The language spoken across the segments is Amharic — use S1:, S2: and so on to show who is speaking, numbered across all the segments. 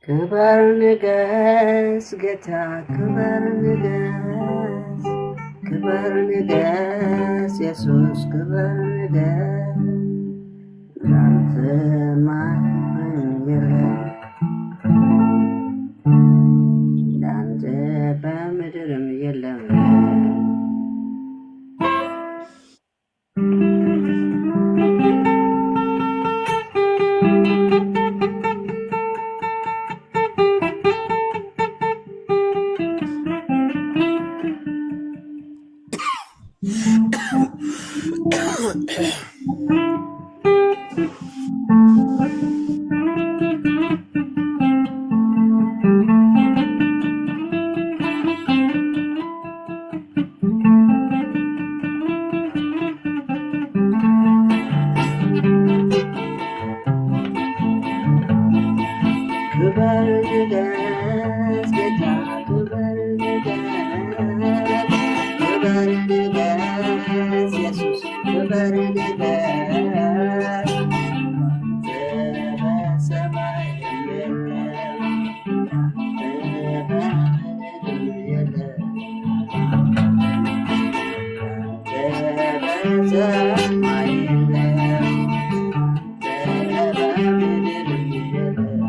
S1: ክበር ንገስ ጌታ ክበር ንገስ ክበር ንገስ ኢየሱስ ክበር ንገስ ላንተ ማንም የለም ላንተ በምድርም የለም ክበር ንገስ ጌታ ክበር ንገስ ክበር ንገስ ኢየሱስ ክበር ንገስ በሰማይ የለም በምድር የለም በሰማይ የለም በምድር የለም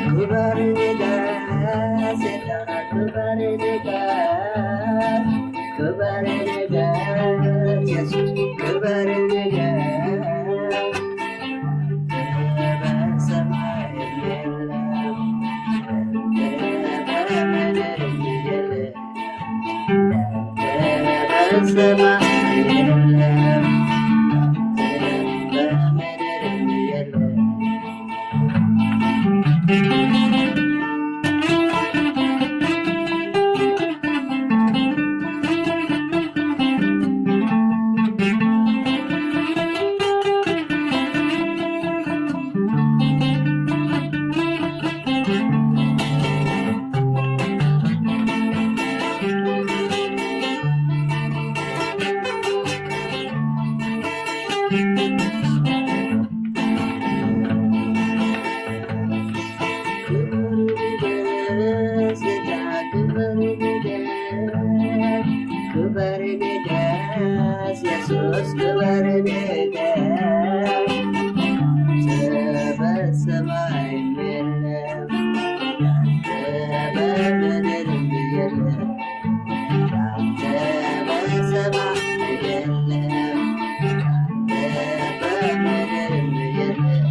S1: ክበር ንገስ ጌታ ክበር ንገስ ክበር ንገስ ኢየሱስ ክበር ንገስ በሰማይ የለም በምድር የለም በሰማይ የለም በምድር የለም ክበር ንገስ ኢየሱስ ክበር ንገስ በሰማይ የለም በምድር የለም በሰማይ የለም በምድር የለም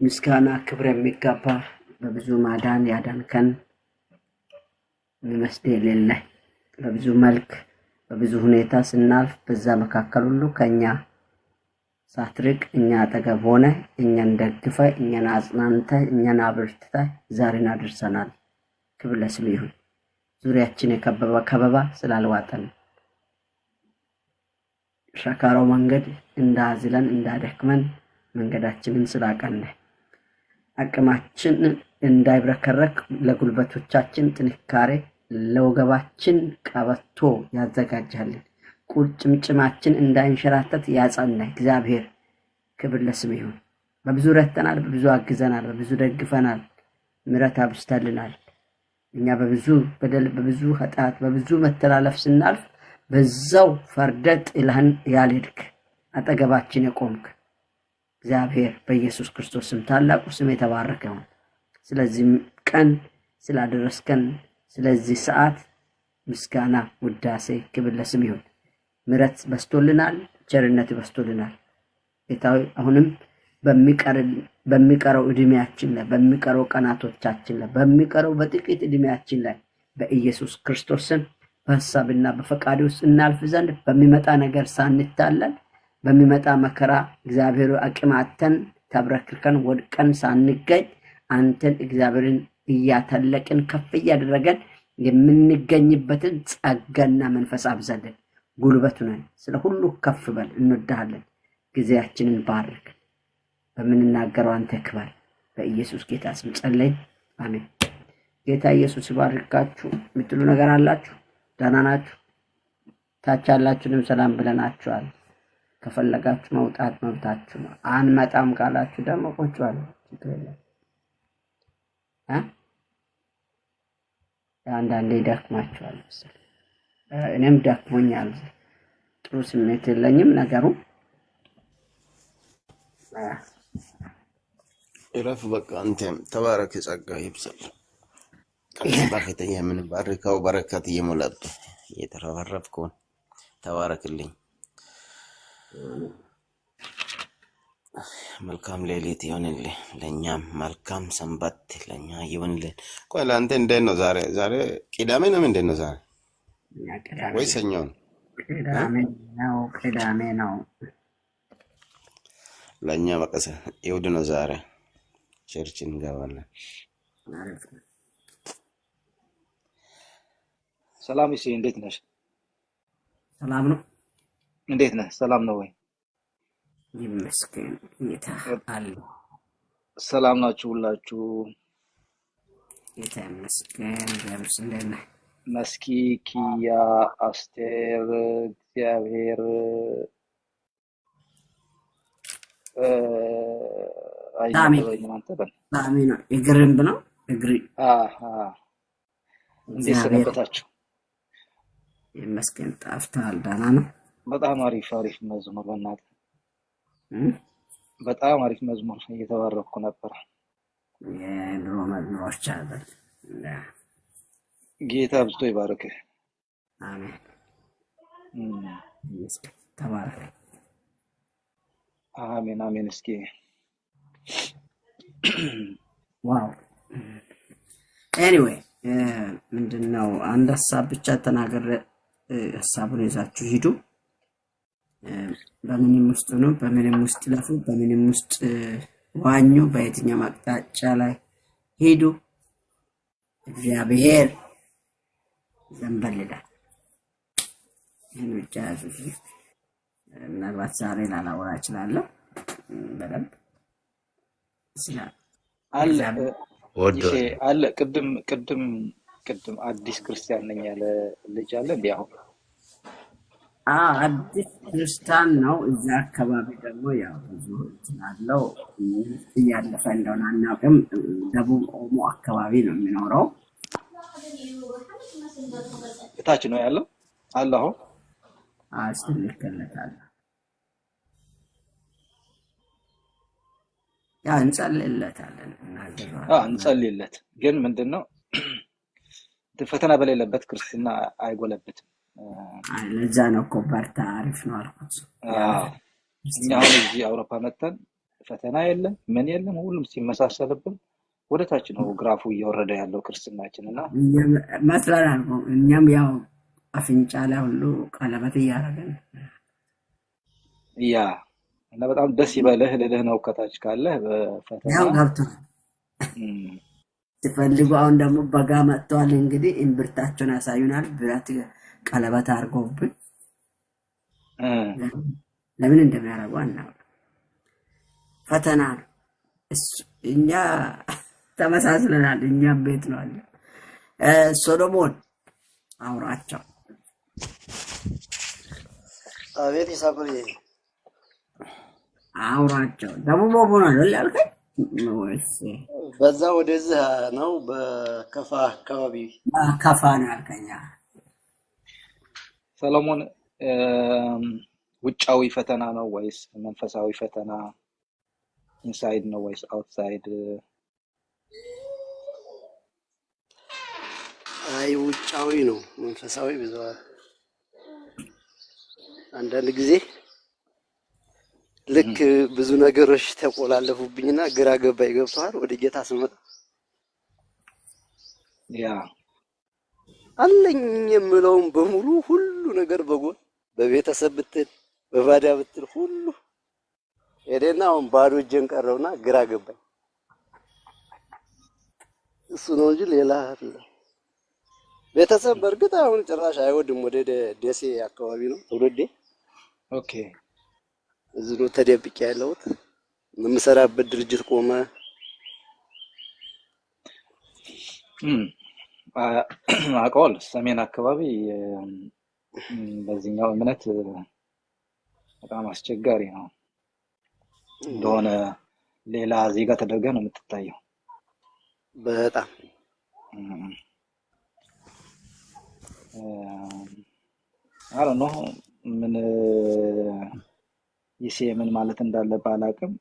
S2: ምስጋና ክብር የሚገባ በብዙ ማዳን ያዳንከን መስደል የሌለ በብዙ መልክ በብዙ ሁኔታ ስናልፍ በዛ መካከል ሁሉ ከኛ ሳትርቅ እኛ አጠገብ ሆነ እኛን ደግፈ እኛን አጽናንተ እኛን አብርትተ ዛሬን አድርሰናል። ክብር ለስምህ ይሁን። ዙሪያችን ከበባ ስላልዋጠን ሸካራው መንገድ እንዳዝለን እንዳደክመን መንገዳችንን ስላቀነ አቅማችን እንዳይብረከረክ ለጉልበቶቻችን ጥንካሬ ለወገባችን ቀበቶ ያዘጋጃልን ቁርጭምጭማችን እንዳይንሸራተት ያጸና እግዚአብሔር ክብር ለስምህ ይሁን። በብዙ ረተናል፣ በብዙ አግዘናል፣ በብዙ ደግፈናል፣ ምሕረት አብዝተልናል። እኛ በብዙ በደል በብዙ ኃጢአት በብዙ መተላለፍ ስናልፍ በዛው ፈርደህ ጥለህን ያልሄድክ አጠገባችን የቆምክ እግዚአብሔር በኢየሱስ ክርስቶስ ስም ታላቁ ስም የተባረከ ይሁን። ስለዚህ ቀን ስላደረስከን ስለዚህ ሰዓት ምስጋና ውዳሴ ክብር ለስም ይሁን። ምሕረት በስቶልናል፣ ቸርነት በስቶልናል። ጌታዬ አሁንም በሚቀረው እድሜያችን ላይ በሚቀረው ቀናቶቻችን ላይ በሚቀረው በጥቂት እድሜያችን ላይ በኢየሱስ ክርስቶስ ስም በሐሳብና በፈቃድ ውስጥ እናልፍ ዘንድ በሚመጣ ነገር ሳንታለል በሚመጣ መከራ እግዚአብሔር አቅማተን ተብረክርከን ወድቀን ሳንገኝ አንተን እግዚአብሔርን እያተለቅን ከፍ እያደረገን የምንገኝበትን ጸጋና መንፈስ አብዛለን። ጉልበቱ ነን። ስለ ሁሉ ከፍ በል። እንወድሃለን። ጊዜያችንን ባርክ። በምንናገረው አንተ ክበር። በኢየሱስ ጌታ ስም ጸለይን፣ አሜን። ጌታ ኢየሱስ ይባርካችሁ። የምትሉ ነገር አላችሁ? ደህና ናችሁ? ታች ያላችሁንም ሰላም ብለናችኋል። ከፈለጋችሁ መውጣት መብታችሁ ነው። አንመጣም ካላችሁ ደግሞ ቁጭ በሉ፣ ችግር የለም። አንዳንዴ ደክማችኋል መሰለኝ። እኔም ደክሞኛል። ጥሩ ስሜት የለኝም ነገሩ።
S3: እረፍ በቃ። አንተም ተባረክ፣ ጸጋ ይብዛል። በፊተኛ የምንባርከው በረከት እየሞላብ እየተረፈረፍከውን ተባረክልኝ። መልካም ሌሊት ይሆንልህ፣ ለእኛም መልካም ሰንበት ለእኛ ይሆንልን። ቆይ ለአንተ እንዴት ነው ዛሬ? ዛሬ ቅዳሜ ነው ምንድን ነው ዛሬ? ወይ ሰኞ ነው?
S2: ቅዳሜ ነው።
S3: ለእኛ በቀሰ ይሁድ ነው ዛሬ። ቸርች እንገባለን።
S4: ሰላም እሺ፣ እንዴት ነሽ?
S2: ሰላም ነው።
S4: እንዴት ነህ? ሰላም ነው ወይ?
S2: ይመስገን ጌታ አለ።
S4: ሰላም ናችሁ ሁላችሁ?
S2: ጌታ ይመስገን። ጀምስ እንዴት ነህ?
S4: መስኪ፣ ኪያ፣ አስቴር፣ እግዚአብሔር አይደለም አንተ በል
S2: አሜን። እግርም ነው እግሪ።
S4: እንዴት ሰነበታችሁ?
S2: ይመስገን። ጣፍታል። ደህና ነው።
S4: በጣም አሪፍ መዝሙር በእናትህ በጣም አሪፍ መዝሙር እየተባረኩ ነበር።
S2: የድሮ መዝሙሮች አይደል?
S4: ጌታ ብዝቶ ይባርክ።
S2: አሜን። ይመስገን። ተባረክ።
S4: አሜን አሜን። እስኪ
S2: ዋው። ኤኒዌይ ምንድነው አንድ ሐሳብ ብቻ ተናገረ። ሐሳቡን ይዛችሁ ሂዱ። በምንም ውስጥ ነው፣ በምንም ውስጥ ለፉ፣ በምንም ውስጥ ዋኙ፣ በየትኛው አቅጣጫ ላይ ሂዱ። እግዚአብሔር ዘንበልላል። ይህን ብቻ ያዙ። ምናልባት ዛሬ ላላወራ እችላለሁ በደንብ ይችላል
S4: አለ። ቅድም አዲስ ክርስቲያን ነኝ ያለ ልጅ አለ እንዴ? አሁን
S2: አዲስ ክርስቲያን ነው። እዛ አካባቢ ደግሞ ያው ብዙ ስላለው እያለፈ እንደሆነ አናውቅም። ደቡብ ኦሞ አካባቢ ነው የሚኖረው።
S4: እታች ነው ያለው አለ። አሁን
S2: አስተልከለታል። ያ እንጸልይለታለን።
S4: እንጸልይለት። ግን ምንድነው ፈተና በሌለበት ክርስትና አይጎለበትም።
S2: ለዛ ነው እኮ በርታ፣ አሪፍ ነው አልኩት።
S4: እኛ አሁን እዚህ አውሮፓ መተን ፈተና የለም ምን የለም፣ ሁሉም ሲመሳሰልብን ወደታች ነው ግራፉ እየወረደ ያለው ክርስትናችንና
S2: መስላል። እኛም ያው አፍንጫ ላይ ሁሉ ቀለበት እያደረገን
S4: ያ እና በጣም ደስ ይበልህ ልልህ ነው። ከታች ካለ በፈተና
S2: ያው ገብቶ ሲፈልጉ አሁን ደግሞ በጋ መጥተዋል። እንግዲህ እንብርታቸውን ያሳዩናል። ብረት ቀለበት አድርገውብን ለምን እንደሚያደርጉ አናውቅም። ፈተና ነው እኛ ተመሳስለናል። እኛም ቤት ነው አለ። ሶሎሞን አውራቸው።
S3: አቤት ይሳፍሪ
S2: አውራቸው። ደቡብ ኦሞ ነው ያልከኝ ወይስ
S3: በዛ ወደዚህ ነው? በከፋ አካባቢ
S2: ከፋ ነው ያልከኝ?
S4: ሰሎሞን ውጫዊ ፈተና ነው ወይስ መንፈሳዊ ፈተና? ኢንሳይድ ነው ወይስ አውትሳይድ?
S5: አይ ውጫዊ ነው። መንፈሳዊ ብዙ አንዳንድ ጊዜ ልክ ብዙ ነገሮች ተቆላለፉብኝና ግራ ገባኝ። ገብቷል። ወደ ጌታ ስመጣ
S4: ያ
S5: አለኝ የምለውም በሙሉ ሁሉ ነገር በጎን በቤተሰብ ብትል በባዳ ብትል ሁሉ ሄደና አሁን ባዶ እጄን ቀረውና ግራ ገባኝ። እሱ ነው እንጂ ሌላ አይደለም። ቤተሰብ በእርግጥ አሁን ጭራሽ አይወድም። ወደ ደሴ አካባቢ ነው ትውልዴ።
S4: ኦኬ።
S5: እዚህ ነው ተደብቄ ያለሁት። የምሰራበት ድርጅት ቆመ።
S4: አውቀዋለሁ። ሰሜን አካባቢ በዚህኛው እምነት በጣም አስቸጋሪ ነው እንደሆነ ሌላ ዜጋ ተደርገህ ነው የምትታየው።
S5: በጣም
S4: አረ ነው ምን ይሴ ምን ማለት እንዳለ ባላቅም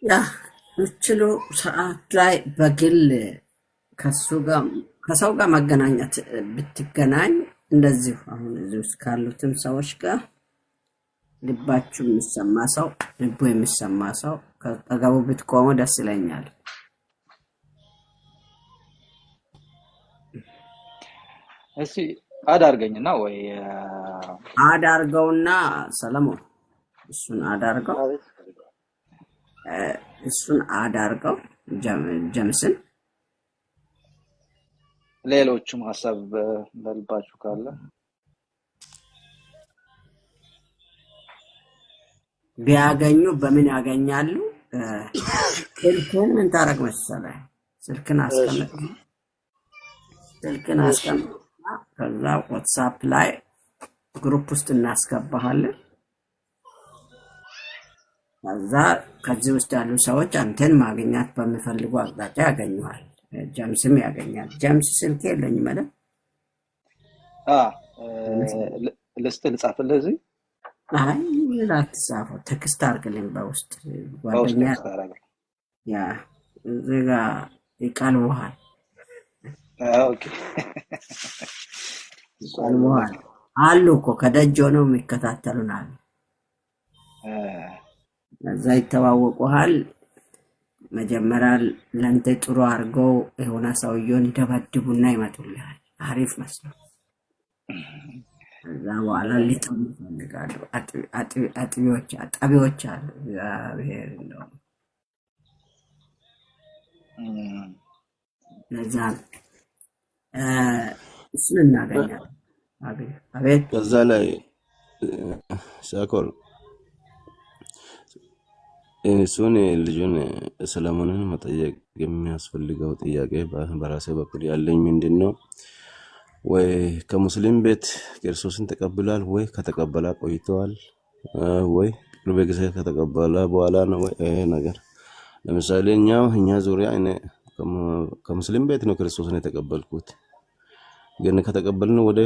S2: ያ ምችሉ ሰዓት ላይ በግል ከሰው ጋር መገናኘት ብትገናኝ እንደዚሁ አሁን እዚህ ውስጥ ካሉትም ሰዎች ጋር ልባችሁ የሚሰማ ሰው ልቡ የሚሰማ ሰው ከጠገቡ ብትቆሙ ደስ ይለኛል።
S4: እሺ አዳርገኝና ወይ
S2: አዳርገውና ሰለሞን እሱን አዳርገው ጀምስን
S4: ሌሎችም ሐሳብ በልባችሁ ካለ
S2: ቢያገኙ በምን ያገኛሉ? ስልክን ምን ታረግ መሰለህ? ስልክን አስቀምጥ ከዛ ዋትስአፕ ላይ ግሩፕ ውስጥ እናስገባሃለን። ከዛ ከዚህ ውስጥ ያሉ ሰዎች አንተን ማግኘት በሚፈልጉ አቅጣጫ ያገኙሃል። ጀምስም ያገኛል። ጀምስ ስልክ የለኝም ማለት
S4: ልጻፍልህ እዚህ?
S2: አይ ላትጻፈው፣ ቴክስት አድርግልኝ በውስጥ ጓደኛ ያ እዚህ ጋር ይቀልቡሃል።
S4: ኦኬ
S2: ይቀልቡሃል አሉ እኮ ከደጅ ሆነው የሚከታተሉናል። እዛ ይተዋወቁሃል። መጀመሪያ ለአንተ ጥሩ አድርገው የሆነ ሰውየውን ይደበድቡና ይመጡልሃል አሪፍ መስሎ። ከዛ በኋላ ሊጥሉ ይፈልጋሉ። አጥቢዎች አሉ። እግዚአብሔር ነው ለዛ እሱን እናገኛለን። አቤት
S3: ከዛ ላይ ሳኮል እሱን ልጁን ሰለሞንን መጠየቅ የሚያስፈልገው ጥያቄ በራሴ በኩል ያለኝ ምንድነው፣ ወይ ከሙስሊም ቤት ክርስቶስን ተቀብሏል ወይ ከተቀበለ ቆይቷል ወይ ቅርብ ጊዜ ከተቀበለ በኋላ ነው ወይ ይሄ ነገር? ለምሳሌ እኛ ዙሪያ እኔ ከሙስሊም ቤት ነው ክርስቶስን የተቀበልኩት፣ ግን ከተቀበልን ወደ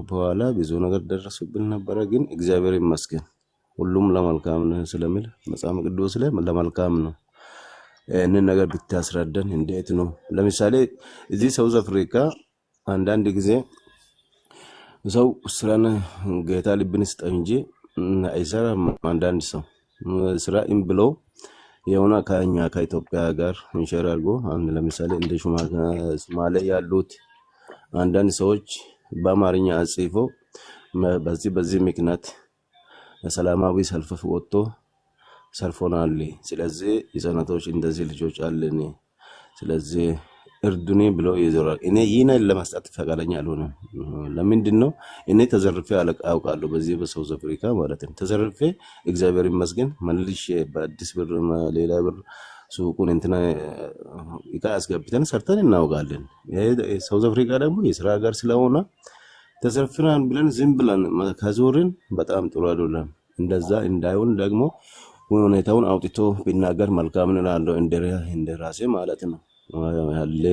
S3: በኋላ ብዙ ነገር ደረሰብን ነበር። ግን እግዚአብሔር ይመስገን ሁሉም ለመልካም ነው ስለሚል መጽሐፍ ቅዱስ ላይ ለመልካም ነው። እነን ነገር ብታስረዳን እንዴት ነው? ለምሳሌ እዚህ ሳውዝ አፍሪካ አንዳንድ ጊዜ ሰው ስራን ጌታ ልብን ይስጠው እንጂ አይሰራም። አንዳንድ ሰው ስራ ብሎ የሆነ ከኛ ከኢትዮጵያ ጋር ኢንሸር አድርጎ አንድ ለምሳሌ እንደ ሶማሌ ያሉት አንዳንድ ሰዎች በአማርኛ አጽፎ በዚህ ምክንያት ሰላማዊ ሰልፍ ወጥቶ ሰልፎናል። ስለዚህ የዘናቶች እንደዚህ ልጆች አለን፣ ስለዚህ እርዱኔ ብሎ ይዞራል። እኔ ይሄን ለማስጣት ፈቃደኛ አልሆነም። ለምንድን ነው? እኔ ተዘርፌ አውቃለሁ በዚህ በሳውዝ አፍሪካ ማለት ነው። ተዘርፌ እግዚአብሔር ይመስገን መልሼ በአዲስ ብር ሌላ ብር ሱቁን እንትና ይካ አስገብተን ሰርተን እናውቃለን። ሳውዝ አፍሪካ ደግሞ የስራ ሀገር ስለሆነ ተዘርፍናን ብለን ዝም ብለን ከዞርን በጣም ጥሩ አይደለም። እንደዛ እንዳይሆን ደግሞ ሁኔታውን አውጥቶ ቢናገር መልካም ነው እላለሁ፣ እንደ ራሴ ማለት ነው። ያለ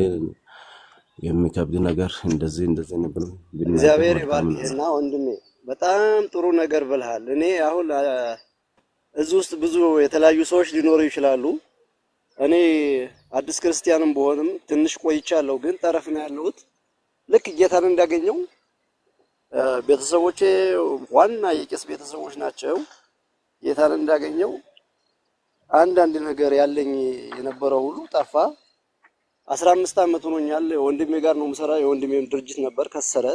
S3: የሚከብድ ነገር እንደዚህ ነበር ብናገር
S5: እግዚአብሔር
S3: መልካም ነው።
S5: ይባርክህና ወንድሜ በጣም ጥሩ ነገር ብለሃል። እኔ አሁን እዚህ ውስጥ ብዙ የተለያዩ ሰዎች ሊኖሩ ይችላሉ። እኔ አዲስ ክርስቲያንም በሆንም ትንሽ ቆይቻለሁ፣ ግን ጠረፍ ነው ያለሁት። ልክ ጌታን እንዳገኘው ቤተሰቦቼ ዋና የቄስ ቤተሰቦች ናቸው። ጌታን እንዳገኘው አንዳንድ ነገር ያለኝ የነበረው ሁሉ ጠፋ። 15 ዓመት ሆኖኛል። ወንድሜ ጋር ነው የምሰራው። የወንድሜም ድርጅት ነበር፣ ከሰረ።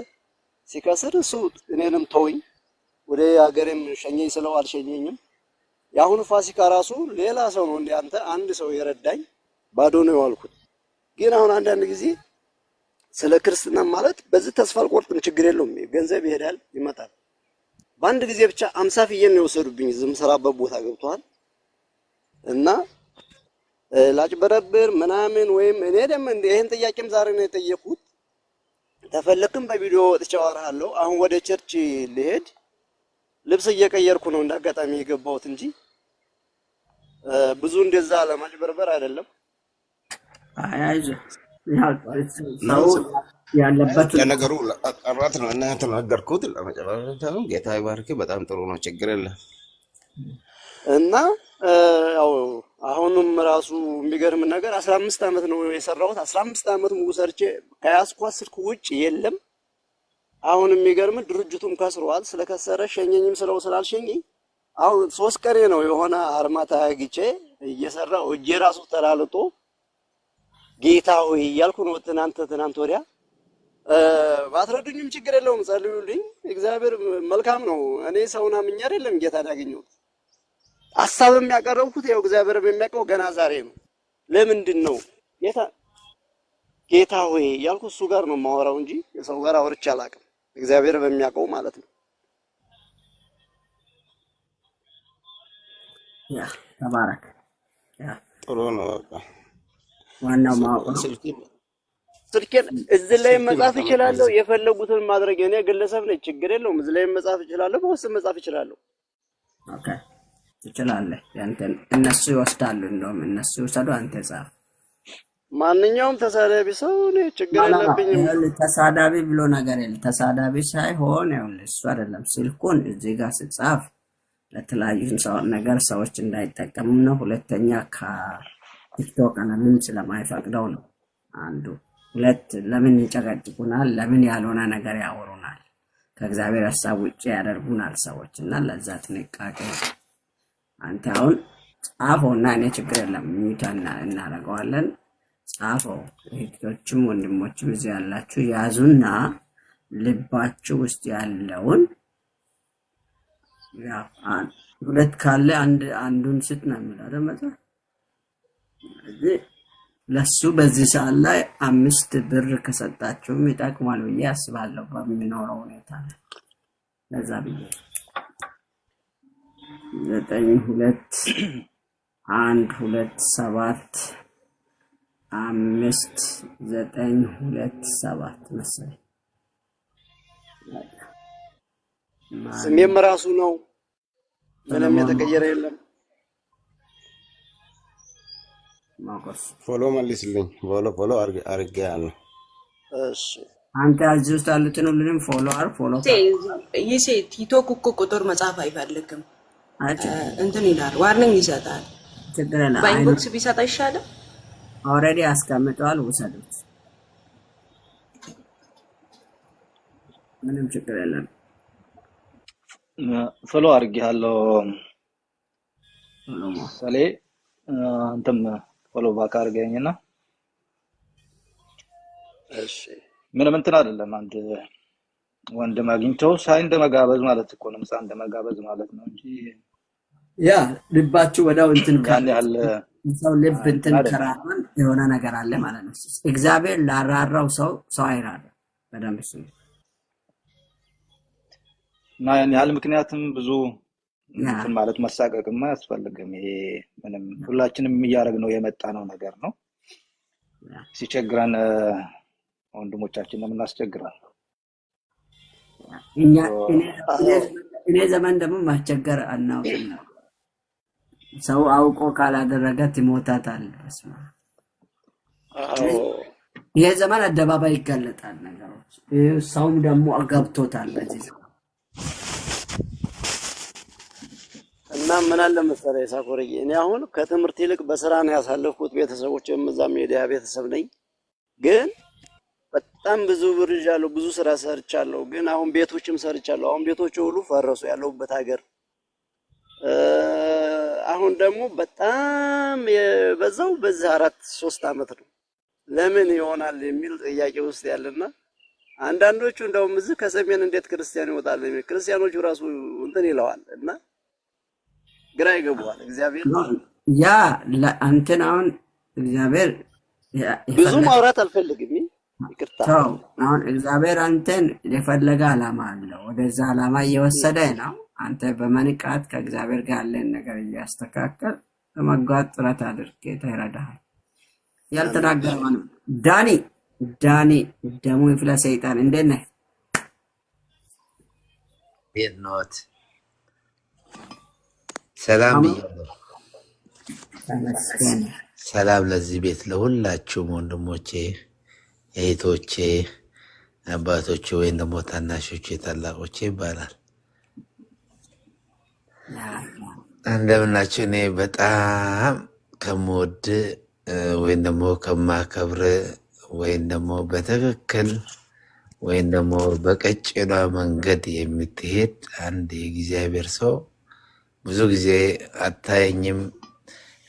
S5: ሲከስር እሱ እኔንም ተወኝ፣ ወደ ሀገሬም ሸኘኝ ስለው አልሸኘኝም። የአሁኑ ፋሲካ ራሱ ሌላ ሰው ነው እንደ አንተ አንድ ሰው የረዳኝ፣ ባዶ ነው የዋልኩት። ግን አሁን አንዳንድ ጊዜ ስለ ክርስትና ማለት በዚህ ተስፋ አልቆርጥም፣ ችግር የለውም። ገንዘብ ይሄዳል ይመጣል። በአንድ ጊዜ ብቻ 50 ፍየል ነው የወሰዱብኝ ዝም ስራበት ቦታ ገብቷል። እና ላጭበረብር ምናምን ወይም እኔ ደግሞ ይሄን ጥያቄም ዛሬ ነው የጠየቁት። ተፈለክም በቪዲዮ ወጥቼ አወራለሁ። አሁን ወደ ቸርች ልሄድ ልብስ እየቀየርኩ ነው እንዳጋጣሚ የገባሁት እንጂ ብዙ እንደዛ ለማጭበርበር አይደለም።
S2: አይዞህ ሰው ያለበት
S3: ለነገሩ አራት ነው እና ተናገርኩት ለመጨረሻው ጌታ ይባርክ። በጣም ጥሩ ነው፣ ችግር የለም።
S5: እና ያው አሁንም ራሱ የሚገርም ነገር 15 ዓመት ነው የሰራሁት። 15 ዓመት ሙሉ ሰርቼ ከያዝኳት ስልክ ውጭ የለም። አሁን የሚገርም ድርጅቱም ከስሯል። ስለከሰረ ሸኘኝም ስላልሸኘኝ አሁን 3 ቀኔ ነው የሆነ አርማታ አግቼ እየሰራው እጄ ራሱ ተላልጦ ጌታ ሆይ እያልኩ ነው። ትናንት ወዲያ ባትረዱኝም ችግር የለውም፣ ጸልዩልኝ። እግዚአብሔር መልካም ነው። እኔ ሰውን አምኜ አይደለም ጌታን ያገኘሁት። ሐሳብም ያቀረብኩት ያው እግዚአብሔርም የሚያውቀው ገና ዛሬ ነው። ለምንድን ነው ጌታ ሆይ እያልኩ እሱ ጋር ነው የማወራው እንጂ የሰው ጋር አውርቼ አላውቅም። እግዚአብሔር በሚያውቀው ማለት ነው።
S2: ያ ተባረክ። ያ
S3: ጥሩ ነው። በቃ
S2: ዋናው ማወቅ ነው።
S5: ስልኬን እዚህ ላይ መጻፍ እችላለሁ፣ የፈለጉትን ማድረግ። እኔ ግለሰብ ነኝ፣ ችግር የለውም። እዚህ ላይ መጻፍ እችላለሁ፣ በውስጥ መጻፍ እችላለሁ።
S2: ኦኬ ትችላለህ። ያንተን እነሱ ይወስዳሉ። እንደውም እነሱ ይወስዱ፣ አንተ ጻፍ።
S5: ማንኛውም ተሳዳቢ ሰው እኔ ችግር የለብኝም።
S2: ተሳዳቢ ብሎ ነገር የለም። ተሳዳቢ ሳይሆን ይኸውልህ እሱ አይደለም። ስልኩን እዚህ ጋር ስጻፍ ለተለያዩ ነገር ሰዎች እንዳይጠቀሙ ነው። ሁለተኛ ከቲክቶክ ለምን ስለማይፈቅደው ነው አንዱ። ሁለት ለምን ይጨቀጭቁናል? ለምን ያልሆነ ነገር ያወሩናል? ከእግዚአብሔር ሐሳብ ውጪ ያደርጉናል ሰዎች እና ለዛ ጥንቃቄ። አንተ አሁን ጻፈውና እኔ ችግር የለም ሚውታና እናደርገዋለን። ጻፈው። እህቶችም ወንድሞችም እዚህ ያላችሁ ያዙና ልባችሁ ውስጥ ያለውን ያ ሁለት ካለ አንዱን ስጥ ነው የሚለው አይደል? ለሱ በዚህ ሰዓት ላይ 5 ብር ከሰጣችሁም ይጠቅማል ብዬ አስባለሁ በሚኖረው ሁኔታ ላይ። ለዛ ብዬ 92727597 መሰለኝ።
S5: ስሜም ራሱ ነው፣ ምንም የተቀየረ የለም።
S2: ማቆስ
S3: ፎሎ መልስልኝ። ፎሎ አርጌያለሁ።
S5: እሺ
S2: አንተ እዚህ ውስጥ ያሉትን ሁሉንም ፎሎ
S6: ይሴ ቲክቶክ እኮ ቁጥር መጻፍ አይፈልግም። እንትን ይላል፣ ዋርኒንግ ይሰጣል።
S2: ችግር የለም።
S6: በኢንቦክስ ቢሰጥ አይሻልም?
S2: ኦልሬዲ አስቀምጠዋል፣ ውሰዱት። ምንም ችግር የለም።
S4: ፎሎ አድርጌያለሁ። ሰሌ አንተም ፎሎ ባክ አድርገኝና
S5: እሺ።
S4: ምንም እንትን አይደለም። አንድ ወንድም አግኝተው ሳይ እንደመጋበዝ ማለት እኮ ነው። ምሳ እንደመጋበዝ ማለት ነው እንጂ
S2: ያ ልባችሁ ወዳው እንትን
S4: ያን ያህል
S2: ሰው ልብ እንትን ከራራን የሆነ ነገር አለ ማለት ነው። እግዚአብሔር ላራራው ሰው አይራራ። በደንብ እሱ
S4: እና ያን ያህል ምክንያቱም ብዙ እንትን ማለት መሳቀቅማ አያስፈልግም። ይሄ ምንም ሁላችንም እያደረግነው የመጣነው ነገር ነው። ሲቸግረን ወንድሞቻችን ለምን እናስቸግራለን?
S2: እኔ ዘመን ደግሞ ማስቸገር አናውቅም። ሰው አውቆ ካላደረገ ትሞታታለህ። ይሄ ዘመን አደባባይ ይጋለጣል ነገሮች። ሰውም ደግሞ ገብቶታል በዚህ ዘመን።
S5: እና ምን አለ መሰለህ ሳኮርዬ፣ እኔ አሁን ከትምህርት ይልቅ በስራ ነው ያሳለፍኩት። ቤተሰቦችም እዛ ሚዲያ ቤተሰብ ነኝ። ግን በጣም ብዙ ብር ይዣለሁ፣ ብዙ ስራ ሰርቻለሁ። ግን አሁን ቤቶችም ሰርቻለሁ። አሁን ቤቶቹ ሁሉ ፈረሱ ያለሁበት ሀገር። አሁን ደግሞ በጣም የበዛው በዚህ 3 አመት ነው። ለምን ይሆናል የሚል ጥያቄ ውስጥ ያለና አንዳንዶቹ እንደውም እዚህ ከሰሜን እንዴት ክርስቲያን ይወጣል የሚል ክርስቲያኖቹ ራሱ እንትን ይለዋል እና ግራ ይገባዋል። እግዚአብሔር
S2: ያ አንተን አሁን እግዚአብሔር
S5: ብዙ ማውራት አልፈልግም፣ ይቅርታ።
S2: አሁን እግዚአብሔር አንተን የፈለገ ዓላማ አለው። ወደዛ ዓላማ እየወሰደ ነው። አንተ በመንቃት ከእግዚአብሔር ጋር ያለን ነገር እያስተካከል ለመጓዝ ጥረት አድርግ። ጌታ ይረዳሃል። ያልተናገረ ማለት ዳኒ ደሙ ይፍላ ሰይጣን እንዴት ነህ?
S7: ቤት ኖት ሰላም ብያለሁ።
S2: ተመስገን።
S7: ሰላም ለዚህ ቤት ለሁላችሁም ወንድሞቼ፣ እህቶቼ፣ አባቶቼ ወይም ደግሞ ታናሾቼ፣ ታላቆቼ ይባላል። እንደምናችሁ። እኔ በጣም ከምወድ ወይም ደግሞ ከማከብር ወይም ደግሞ በትክክል ወይም ደግሞ በቀጭኗ መንገድ የምትሄድ አንድ የእግዚአብሔር ሰው ብዙ ጊዜ አታየኝም።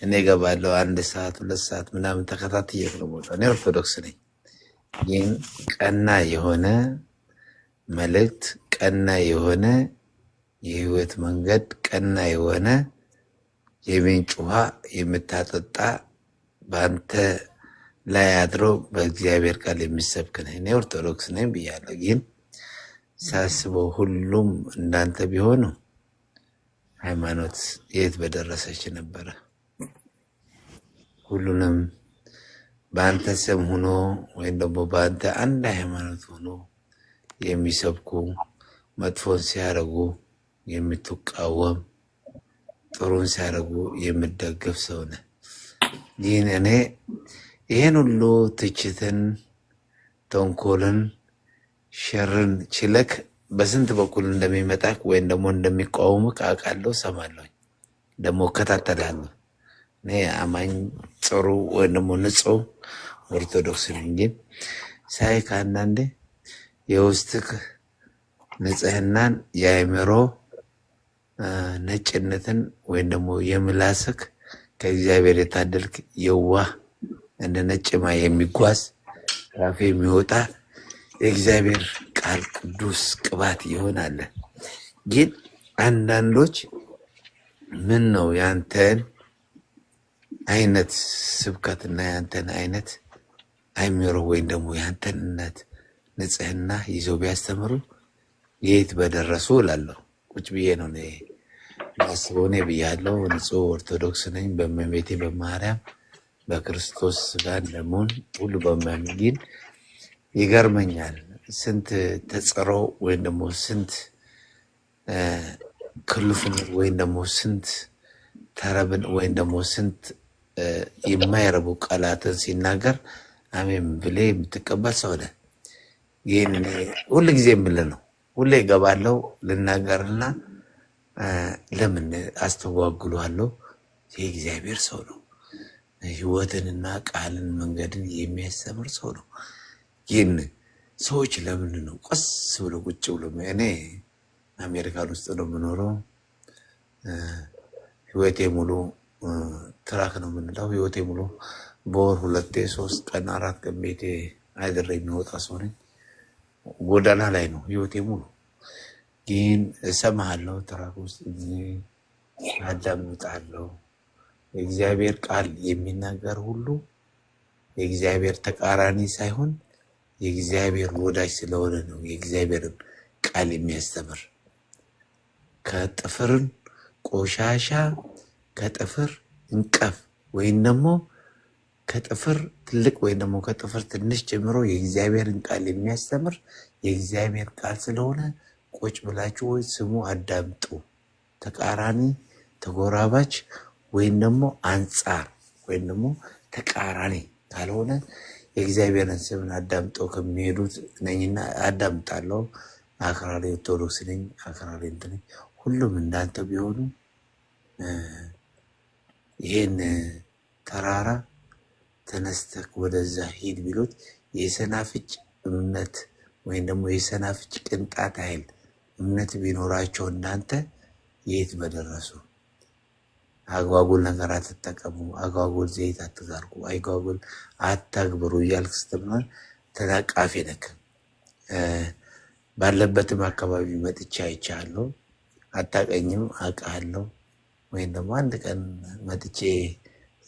S7: እኔ ገባለሁ 1 ሰዓት 2 ሰዓት ምናምን ተከታትዬ ነው ቦታ። እኔ ኦርቶዶክስ ነኝ። ግን ቀና የሆነ መልእክት፣ ቀና የሆነ የህይወት መንገድ፣ ቀና የሆነ የምንጭ ውሃ የምታጠጣ በአንተ ላይ አድሮ በእግዚአብሔር ቃል የሚሰብክ ነኝ። እኔ ኦርቶዶክስ ነኝ ብያለሁ። ግን ሳስበው ሁሉም እንዳንተ ቢሆኑ ሃይማኖት የት በደረሰች ነበረ። ሁሉንም በአንተ ስም ሆኖ ወይም ደግሞ በአንተ አንድ ሃይማኖት ሆኖ የሚሰብኩ መጥፎን ሲያረጉ የምትቃወም ጥሩን ሲያረጉ የምትደግፍ ሰው ነህ። ግን እኔ ይሄን ሁሉ ትችትን፣ ተንኮልን፣ ሸርን ችለክ በስንት በኩል እንደሚመጣክ ወይም ደግሞ እንደሚቃወምክ አውቃለሁ፣ ሰማለሁ፣ ደግሞ እከታተላለሁ። እኔ አማኝ ጥሩ ወይም ደግሞ ንጹህ ኦርቶዶክስ ነኝ። ግን ሳይክ አንዳንዴ የውስጥክ ንጽህናን የአእምሮ ነጭነትን ወይም ደግሞ የምላስክ ከእግዚአብሔር የታደልክ የዋህ እንደ ነጭማ የሚጓዝ ራፍ የሚወጣ የእግዚአብሔር ቃል ቅዱስ ቅባት ይሆናል። ግን አንዳንዶች ምን ነው ያንተን አይነት ስብከትና ያንተን አይነት አይምሮ ወይም ደግሞ ያንተንነት ንጽህና ይዘው ቢያስተምሩ የት በደረሱ እላለሁ። ቁጭ ብዬ ነው እኔ ማስበው። እኔ ብያለሁ፣ ንጹህ ኦርቶዶክስ ነኝ በእመቤቴ በማርያም በክርስቶስ ጋር ለመሆን ሁሉ በማመን። ግን ይገርመኛል ስንት ተጽሮ ወይም ደግሞ ስንት ክልፍን ወይም ደግሞ ስንት ተረብን ወይም ደግሞ ስንት የማይረቡ ቃላትን ሲናገር አሜን ብሌ የምትቀበል ሰው ነህ። ግን ሁሉ ጊዜ የምልህ ነው፣ ሁሌ እገባለሁ ልናገርና ለምን አስተጓጉሏለሁ? የእግዚአብሔር ሰው ነው። ህይወትንና ቃልን መንገድን የሚያስተምር ሰው ነው። ግን ሰዎች ለምን ነው ቀስ ብሎ ቁጭ ብሎ? እኔ አሜሪካን ውስጥ ነው የምኖረው። ህይወቴ ሙሉ ትራክ ነው የምንለው። ህይወቴ ሙሉ በወር 2 3 ቀን 4 ቀን ቤቴ አይደረ የሚወጣ ሰው ነኝ። ጎዳና ላይ ነው ህይወቴ ሙሉ። ግን እሰማሃለሁ፣ ትራክ ውስጥ አዳምጣለሁ። የእግዚአብሔር ቃል የሚናገር ሁሉ የእግዚአብሔር ተቃራኒ ሳይሆን የእግዚአብሔር ወዳጅ ስለሆነ ነው የእግዚአብሔርን ቃል የሚያስተምር። ከጥፍርን ቆሻሻ ከጥፍር እንቀፍ ወይም ደግሞ ከጥፍር ትልቅ ወይም ደግሞ ከጥፍር ትንሽ ጀምሮ የእግዚአብሔርን ቃል የሚያስተምር የእግዚአብሔር ቃል ስለሆነ ቁጭ ብላችሁ ወይ ስሙ፣ አዳምጡ። ተቃራኒ ተጎራባች ወይም ደግሞ አንጻር ወይም ደግሞ ተቃራኒ ካልሆነ የእግዚአብሔርን ስምን አዳምጠው ከሚሄዱት ነኝና አዳምጣለሁ። አክራሪ ኦርቶዶክስ ነኝ፣ አክራሪ እንትን ነኝ። ሁሉም እንዳንተ ቢሆኑ ይሄን ተራራ ተነስተህ ወደዛ ሂድ ቢሉት የሰናፍጭ እምነት ወይም ደግሞ የሰናፍጭ ቅንጣት ኃይል እምነት ቢኖራቸው እናንተ የት በደረሱ። አጓጉል ነገር አትጠቀሙ፣ አጓጉል ዘይት አትዛርጉ፣ አጓጉል አታግብሩ እያልክ ስትማር ተናቃፊ ነህ። ባለበትም አካባቢ መጥቼ አይቻለሁ። አታቀኝም፣ አውቃለሁ። ወይም ደግሞ አንድ ቀን መጥቼ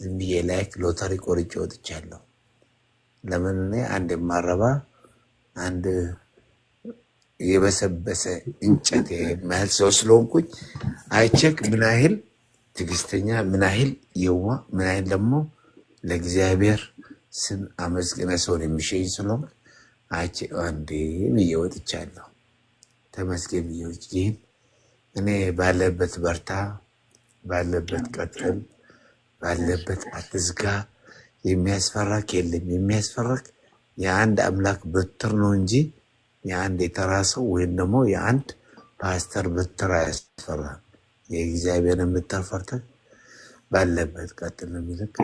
S7: ዝም ብዬ ላይክ ሎተሪ ቆርጬ ወጥቻለሁ። ለምን እኔ አንድ የማረባ አንድ የበሰበሰ እንጨት የማህል ሰው ስለሆንኩኝ አይቼክ ምን ያህል ትዕግስተኛ፣ ምን ያህል የዋ፣ ምን ያህል ደግሞ ለእግዚአብሔር ስም አመስግነ ሰውን የሚሸኝ ስለሆን አይቼ አንዴ ብዬ ወጥቻለሁ። ተመስገን ብዬ ወጥቼ እኔ ባለበት በርታ፣ ባለበት ቀጥል፣ ባለበት አትዝጋ። የሚያስፈራክ የለም። የሚያስፈራክ የአንድ አምላክ በትር ነው እንጂ የአንድ የተራ ሰው ወይም ደግሞ የአንድ ፓስተር በትር አያስፈራም። የእግዚአብሔርን በትር ፈርተህ ባለበት ቀጥል ነው የሚልክ።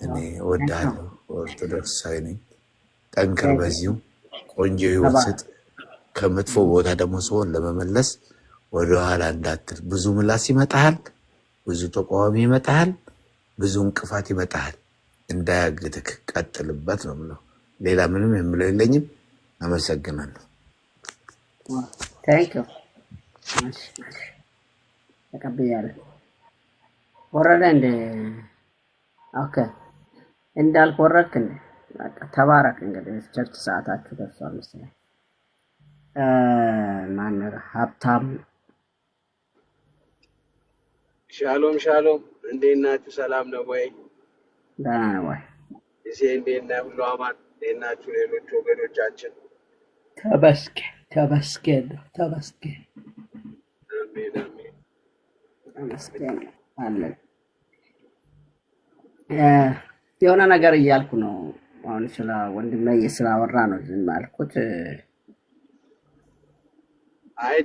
S7: እኔ እወድሃለሁ። ኦርቶዶክሳዊ ነኝ። ጠንክር፣ በዚሁ ቆንጆ ህይወት ስጥ። ከመጥፎ ቦታ ደግሞ ሰውን ለመመለስ ወደኋላ እንዳትል። ብዙ ምላስ ይመጣሃል፣ ብዙ ተቃዋሚ ይመጣሃል፣ ብዙ እንቅፋት ይመጣሃል። እንዳያግድክ ቀጥልበት ነው የምለው። ሌላ ምንም የምለው የለኝም። አመሰግናለሁ።
S2: ታንክ ዩ ተቀብያለሁ። ወረደ እንደ ኦኬ እንዳልክ ወረድክ እንደ በቃ ተባረክ። እንግዲህ ቸርች ሰዓታችሁ ደርሷል መሰለኝ። ማን ሀብታም
S8: ሻሎም ሻሎም፣ እንዴት ናችሁ? ሰላም ነው ወይ?
S2: ደህና ነው ወይ?
S8: እሺ፣ እንዴት ነው? ሁሉ አማን? እንዴት ናችሁ? ሌሎች ወገኖቻችን?
S2: ተመስገን ተመስገን ተመስገን
S8: አሜን አሜን
S2: ተመስገን አለን። የሆነ ነገር እያልኩ ነው አሁን ስለ ወንድሜ ስላወራ ነው ዝም አልኩት።
S8: አይ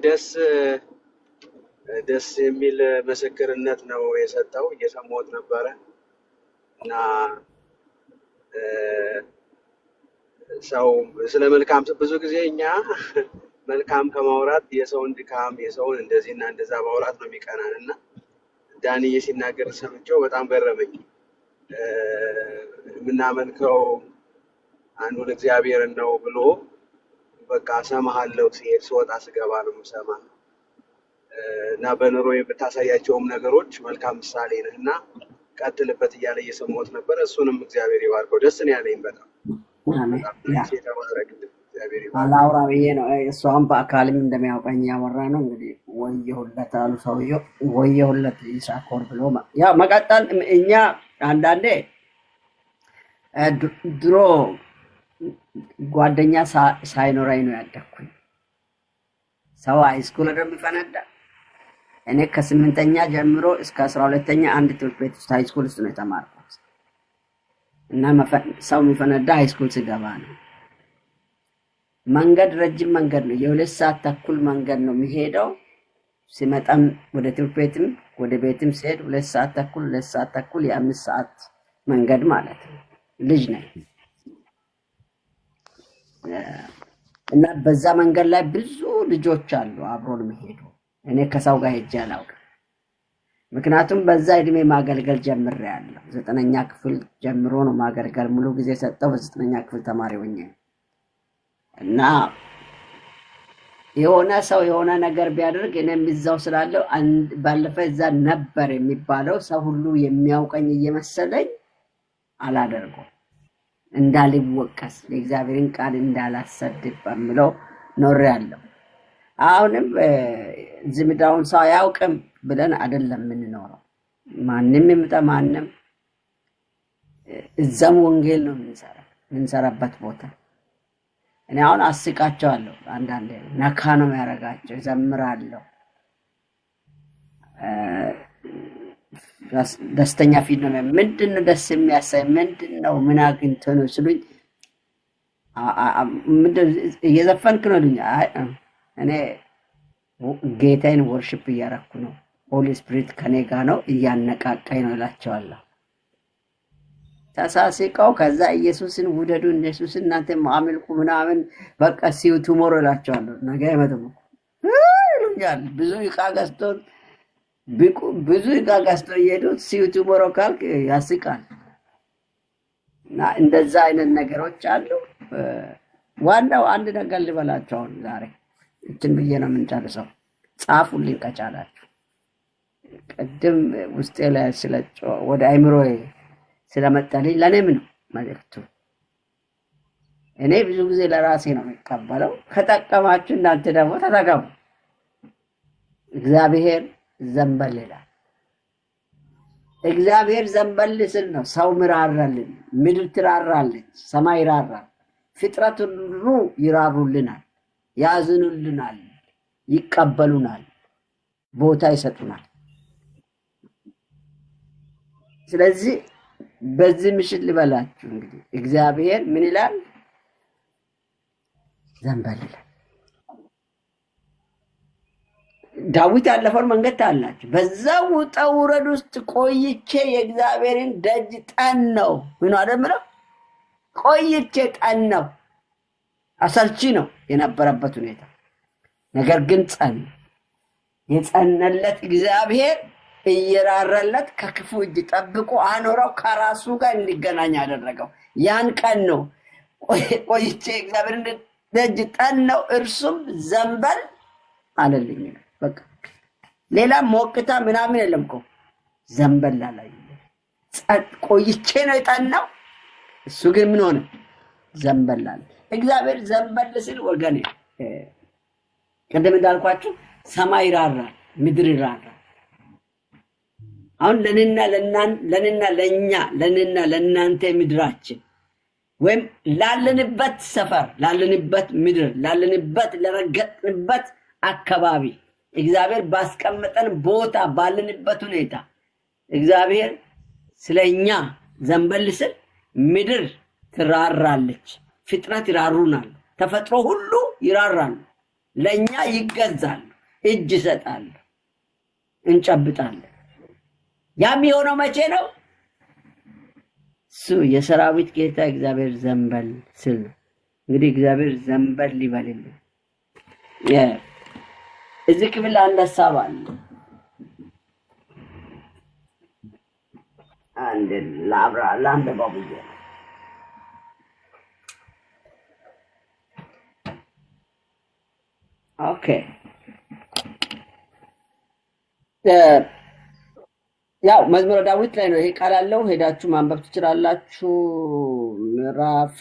S8: ደስ የሚል ምስክርነት ነው የሰጠው። እየሰማሁት ነበረ እና ሰው ስለ መልካም ብዙ ጊዜ እኛ መልካም ከማውራት የሰውን ድካም የሰውን እንደዚህና እንደዛ ማውራት ነው የሚቀናን እና ዳንዬ ሲናገር ሰምቼው በጣም ገረመኝ። የምናመልከው አንዱን እግዚአብሔርን ነው ብሎ በቃ ሰማሃለሁ ሲሄድ ስወጣ ስገባ ነው የምሰማ እና በኑሮ የምታሳያቸውም ነገሮች መልካም ምሳሌ ነህ እና ቀጥልበት እያለ እየሰማሁት ነበር። እሱንም እግዚአብሔር ይባርከው። ደስ ነው ያለኝ በጣም
S2: አላውራ ብዬ ነው። እሷም በአካልም እንደሚያውቀኝ ያወራ ነው። እንግዲህ ወየሁለት አሉ ሰውየው። ወየሁለት ይሳኮር ብሎ ያው መቀጠል። እኛ አንዳንዴ ድሮ ጓደኛ ሳይኖረኝ ነው ያደግኩኝ። ሰው ሃይስኩል እንደሚፈነዳ እኔ ከ8ኛ ጀምሮ እስከ 12ኛ አንድ ትምህርት ቤት ውስጥ ሃይስኩል ውስጥ ነው የተማርኩት እና ሰው የሚፈነዳ ሃይስኩል ሲገባ ነው። መንገድ ረጅም መንገድ ነው። የ2 ሰዓት ተኩል መንገድ ነው የሚሄደው። ሲመጣም ወደ ትምህርት ቤትም ወደ ቤትም ሲሄድ 2 ሰዓት ተኩል የ5 ሰዓት መንገድ ማለት ነው። ልጅ ነኝ እና በዛ መንገድ ላይ ብዙ ልጆች አሉ አብሮን የሚሄዱ። እኔ ከሰው ጋር ሄጄ አላውቅም። ምክንያቱም በዛ እድሜ ማገልገል ጀምሬያለሁ። 9ኛ ክፍል ጀምሮ ነው ማገልገል ሙሉ ጊዜ ሰጠው። በ9ኛ ክፍል ተማሪ ሆኜ እና የሆነ ሰው የሆነ ነገር ቢያደርግ እኔም እዛው ስላለው ባለፈ እዛ ነበር የሚባለው ሰው ሁሉ የሚያውቀኝ እየመሰለኝ አላደርገው እንዳልወቀስ የእግዚአብሔርን ቃል እንዳላሰድብ በሚለው ኖሬያለሁ። አሁንም ዝምዳውን ሰው አያውቅም ብለን አይደለም የምንኖረው። ማንም ይምጣ ማንም እዛም ወንጌል ነው የምንሰራበት ቦታ። እኔ አሁን አስቃቸዋለሁ። አንዳንዴ ነካ ነው ያደርጋቸው። ዘምራለሁ። ደስተኛ ፊት ነው። ምንድነው ደስ የሚያሳይ ምንድነው? ምን አግኝቶ ነው ሲሉኝ ምንድን እየዘፈንክ ነው ልኝ። እኔ ጌታዬን ወርሺፕ እያረኩ ነው፣ ሆሊ ስፒሪት ከኔ ጋር ነው እያነቃቃኝ ነው እላቸዋለሁ። ተሳስቀው ከዛ ኢየሱስን ውደዱ፣ ኢየሱስን እናንተ አምልኩ ምናምን በቃ ሲው ቱሞሮ እላቸዋለሁ። ነገ አይመጡም ይሉኛል። ብዙ ዕቃ ገዝቶ እየሄዱት ሲው ቱሞሮ ካልክ ያስቃል። እና እንደዛ አይነት ነገሮች አሉ። ዋናው አንድ ነገር ልበላቸው ዛሬ እችን ብዬ ነው የምንጨርሰው። ጻፉልኝ ከቻላችሁ። ቅድም ውስጤ ላይ ወደ አይምሮዬ ስለመጣልኝ ለኔም ነው መልእክቱ። እኔ ብዙ ጊዜ ለራሴ ነው የሚቀበለው። ከጠቀማችሁ እናንተ ደግሞ ተጠቀሙ። እግዚአብሔር ዘንበል ይላል። እግዚአብሔር ዘንበል ስል ነው ሰው ምራራልን፣ ምድር ትራራለች፣ ሰማይ ይራራል፣ ፍጥረት ሁሉ ይራሩልናል፣ ያዝኑልናል፣ ይቀበሉናል፣ ቦታ ይሰጡናል። ስለዚህ በዚህ ምሽት ልበላችሁ እንግዲህ እግዚአብሔር ምን ይላል? ዘንበል ይላል። ዳዊት ያለፈውን መንገድ ታላችሁ። በዛው ውጣ ውረድ ውስጥ ቆይቼ የእግዚአብሔርን ደጅ ጠናው። ምን አደምረው? ቆይቼ ጠናው። አሰልቺ ነው የነበረበት ሁኔታ፣ ነገር ግን ጸና። የጸነለት እግዚአብሔር እየራራለት ከክፉ እጅ ጠብቆ አኖረው፣ ከራሱ ጋር እንዲገናኝ ያደረገው ያን ቀን ነው። ቆይቼ እግዚአብሔርን ደጅ ጠናው፣ እርሱም ዘንበል አለልኝ። በቃ ሌላ ሞቅታ ምናምን የለም እኮ ዘንበል አለኝ። ቆይቼ ነው የጠናው፣ እሱ ግን ምን ሆነ? ዘንበል አለ። እግዚአብሔር ዘንበል ሲል ወገኔ ቅድም እንዳልኳችሁ ሰማይ ይራራል፣ ምድር ይራራል። አሁን ለእናንተ ለእናንተ ምድራችን ወይም ላለንበት ሰፈር፣ ላለንበት ምድር፣ ላለንበት ለረገጥንበት አካባቢ እግዚአብሔር ባስቀመጠን ቦታ ባለንበት ሁኔታ እግዚአብሔር ስለኛ ዘንበል ሲል ምድር ትራራለች፣ ፍጥረት ይራሩናል፣ ተፈጥሮ ሁሉ ይራራል፣ ለኛ ይገዛል፣ እጅ ይሰጣል፣ እንጨብጣለን። ያም የሆነው መቼ ነው? እሱ የሰራዊት ጌታ እግዚአብሔር ዘንበል ሲል ነው። እንግዲህ እግዚአብሔር ዘንበል ይበልልን። እዚህ ክፍል አንድ ሀሳብ አለ። አንድ ላንብበው ብዬ ነው። ኦኬ ያው መዝሙረ ዳዊት ላይ ነው ይሄ ቃል አለው። ሄዳችሁ ማንበብ ትችላላችሁ። ምዕራፍ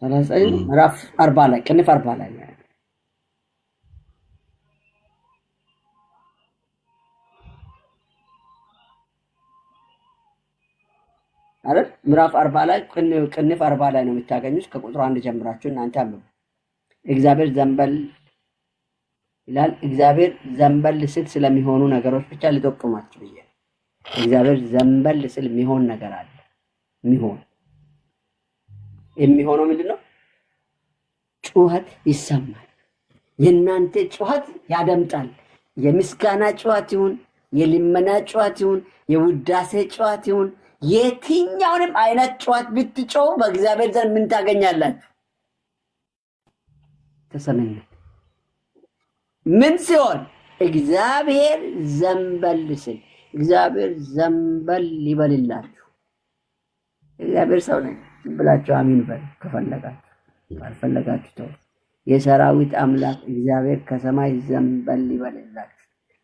S2: 39 ምዕራፍ 40 ላይ ቅንፍ 40 ላይ ነው አይደል? ምዕራፍ 40 ላይ ቅንፍ 40 ላይ ነው የምታገኙት። ከቁጥር 1 ጀምራችሁ እናንተ አንብቡ። እግዚአብሔር ዘንበል ይላል። እግዚአብሔር ዘንበል ሲል ስለሚሆኑ ነገሮች ብቻ ልጠቁማችሁ ብዬ። እግዚአብሔር ዘንበል ሲል የሚሆን ነገር አለ። የሚሆነው ምንድነው? ጩኸት ይሰማል። የእናንተ ጩኸት ያደምጣል። የምስጋና ጩኸት ይሁን፣ የልመና ጩኸት ይሁን፣ የውዳሴ ጩኸት ይሁን፣ የትኛውንም አይነት ጩኸት ብትጮሁ በእግዚአብሔር ዘንድ ምን ታገኛላችሁ? ተሰሚነት። ምን ሲሆን? እግዚአብሔር ዘንበል ሲል። እግዚአብሔር ዘንበል ይበልላችሁ። እግዚአብሔር ሰው ነኝ ብላችሁ አሚን በል ከፈለጋችሁ፣ ካልፈለጋችሁ ተው። የሰራዊት አምላክ እግዚአብሔር ከሰማይ ዘንበል ይበልላችሁ።